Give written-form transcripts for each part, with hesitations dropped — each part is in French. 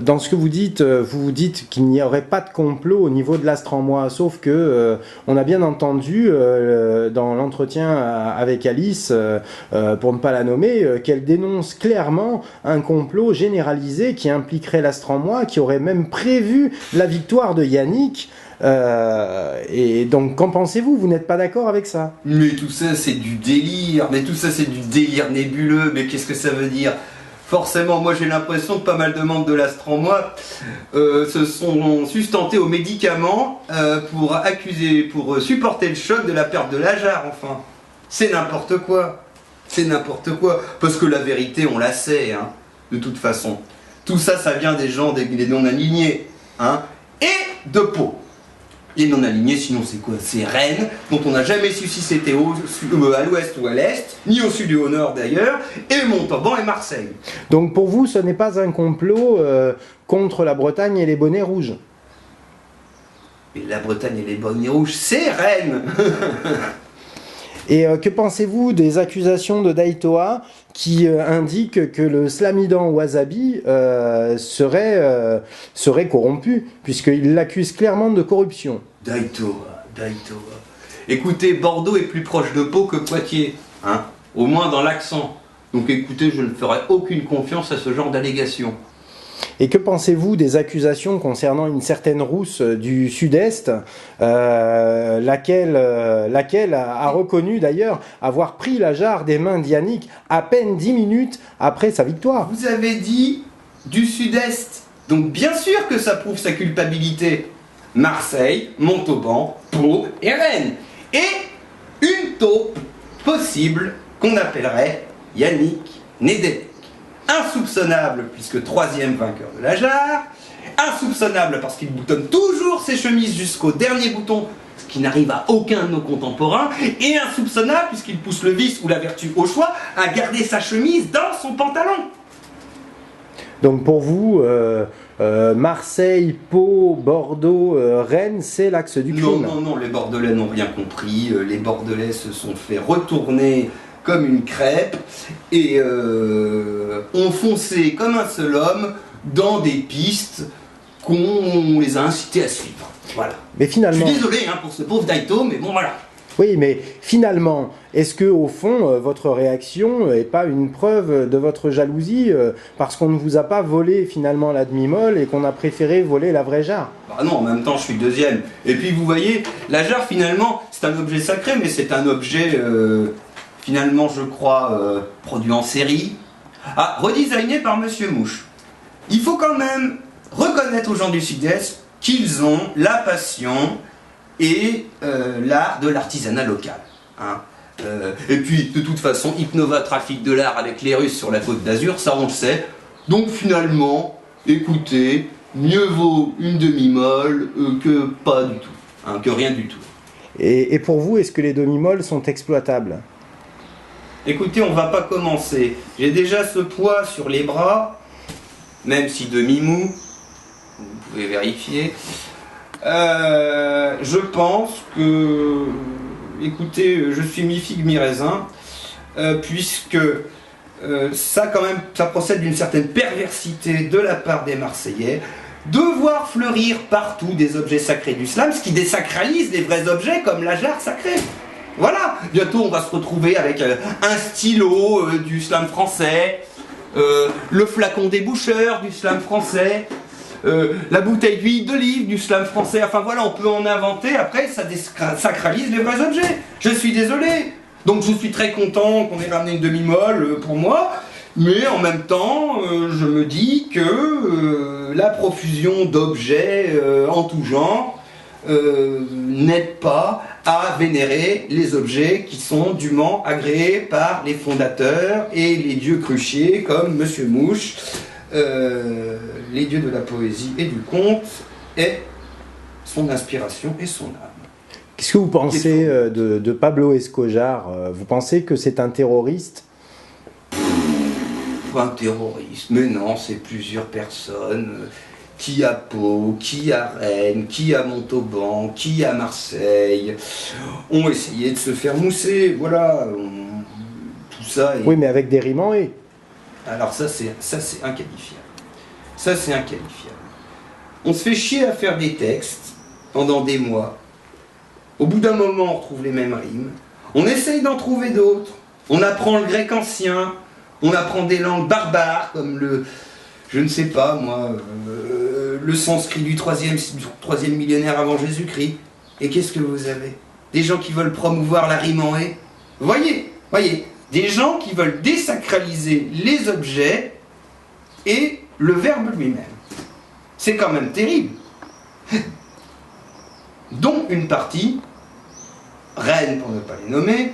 Dans ce que vous vous dites qu'il n'y aurait pas de complot au niveau de l'Astran-Moi, sauf que on a bien entendu dans l'entretien avec Alice, pour ne pas la nommer, qu'elle dénonce clairement un complot généralisé qui impliquerait l'Astran-Moi, qui aurait même prévu la victoire de Yannick. Et donc, qu'en pensez-vous? Vous n'êtes pas d'accord avec ça? Mais tout ça, c'est du délire. Mais tout ça, c'est du délire nébuleux. Mais qu'est-ce que ça veut dire? Forcément, moi j'ai l'impression que pas mal de membres de l'Astran-Moi se sont sustentés aux médicaments pour supporter le choc de la perte de Lajare, enfin. C'est n'importe quoi. C'est n'importe quoi. Parce que la vérité, on la sait, hein, de toute façon. Tout ça, ça vient des gens, des non-alignés, hein, et de Pau. Les non-alignés, sinon c'est quoi? C'est Rennes, dont on n'a jamais su si c'était à l'ouest ou à l'est, ni au sud ou au nord d'ailleurs, et Montauban et Marseille. Donc pour vous, ce n'est pas un complot contre la Bretagne et les bonnets rouges? Et la Bretagne et les bonnets rouges, c'est Rennes. Et que pensez-vous des accusations de Daitoa qui indiquent que le slamidan Wasabi serait corrompu, puisqu'il l'accuse clairement de corruption? Daitoa. Écoutez, Bordeaux est plus proche de Pau que Poitiers, hein, au moins dans l'accent. Donc écoutez, je ne ferai aucune confiance à ce genre d'allégations. Et que pensez-vous des accusations concernant une certaine rousse du Sud-Est, laquelle a reconnu d'ailleurs avoir pris la jarre des mains d'Yannick à peine 10 minutes après sa victoire? Vous avez dit du Sud-Est, donc bien sûr que ça prouve sa culpabilité. Marseille, Montauban, Pau et Rennes. Et une taupe possible qu'on appellerait Yannick Nédélec. Insoupçonnable puisque troisième vainqueur de la jarre, insoupçonnable parce qu'il boutonne toujours ses chemises jusqu'au dernier bouton, ce qui n'arrive à aucun de nos contemporains, et insoupçonnable puisqu'il pousse le vice ou la vertu au choix à garder sa chemise dans son pantalon. Donc pour vous, Marseille, Pau, Bordeaux, Rennes, c'est l'axe du crime? Non, les Bordelais n'ont rien compris, les Bordelais se sont fait retourner comme une crêpe et ont foncé comme un seul homme dans des pistes qu'on les a incités à suivre. Voilà. Mais finalement... Je suis désolé hein, pour ce pauvre Daito, mais bon voilà. Oui, mais finalement, est-ce que au fond, votre réaction n'est pas une preuve de votre jalousie parce qu'on ne vous a pas volé finalement la demi-molle et qu'on a préféré voler la vraie jarre? Bah non, en même temps, je suis deuxième. Et puis vous voyez, la jarre finalement, c'est un objet sacré, mais c'est un objet... finalement, je crois, produit en série. Ah, redesigné par Monsieur Mouche. Il faut quand même reconnaître aux gens du Sud-Est qu'ils ont la passion et l'art de l'artisanat local. Hein. Et puis, de toute façon, Hypnova trafique de l'art avec les Russes sur la Côte d'Azur, ça on le sait. Donc finalement, écoutez, mieux vaut une demi-molle que pas du tout, hein, que rien du tout. Et pour vous, est-ce que les demi-molles sont exploitables? Écoutez, on va pas commencer. J'ai déjà ce poids sur les bras, même si demi-mou, vous pouvez vérifier. Je pense que, écoutez, je suis mi-figue, mi-raisin, puisque ça quand même, ça procède d'une certaine perversité de la part des Marseillais, de voir fleurir partout des objets sacrés du slam, ce qui désacralise les vrais objets comme la jarre sacrée. Voilà, bientôt on va se retrouver avec un stylo du slam français, le flacon déboucheur du slam français, la bouteille d'huile d'olive du slam français, enfin voilà, on peut en inventer, après ça désacralise les vrais objets. Je suis désolé, donc je suis très content qu'on ait ramené une demi-molle pour moi, mais en même temps, je me dis que la profusion d'objets en tout genre n'aide pas à vénérer les objets qui sont dûment agréés par les fondateurs et les dieux cruchiers comme Monsieur Mouche, les dieux de la poésie et du conte, et son inspiration et son âme. Qu'est-ce que vous pensez de Pablo Escojar? Vous pensez que c'est un terroriste? Un terroriste, mais non, c'est plusieurs personnes. Qui à Pau, qui à Rennes, qui à Montauban, qui à Marseille, ont essayé de se faire mousser, voilà, tout ça. Oui, mais avec des rimes en « et ». Alors ça c'est inqualifiable. Ça, c'est inqualifiable. On se fait chier à faire des textes pendant des mois. Au bout d'un moment, on retrouve les mêmes rimes. On essaye d'en trouver d'autres. On apprend le grec ancien. On apprend des langues barbares, comme le... je ne sais pas, moi... le sanskrit du 3e millénaire avant Jésus-Christ. Et qu'est-ce que vous avez? Des gens qui veulent promouvoir la rime en haie. Voyez, des gens qui veulent désacraliser les objets et le verbe lui-même. C'est quand même terrible. Dont une partie, Rennes pour ne pas les nommer,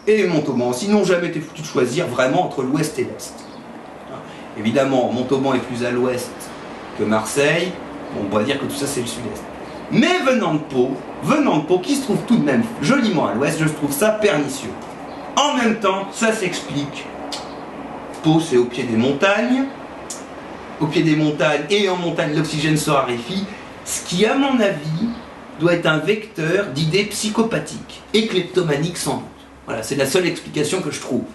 et Montauban aussi, n'ont jamais été foutus de choisir vraiment entre l'ouest et l'est. Évidemment, Montauban est plus à l'ouest que Marseille, on pourrait dire que tout ça c'est le sud-est. Mais venant de Pau, qui se trouve tout de même joliment à l'ouest, je trouve ça pernicieux. En même temps, ça s'explique. Pau, c'est au pied des montagnes. Au pied des montagnes et en montagne, l'oxygène se raréfie, ce qui, à mon avis, doit être un vecteur d'idées psychopathiques et kleptomaniques sans doute. Voilà, c'est la seule explication que je trouve.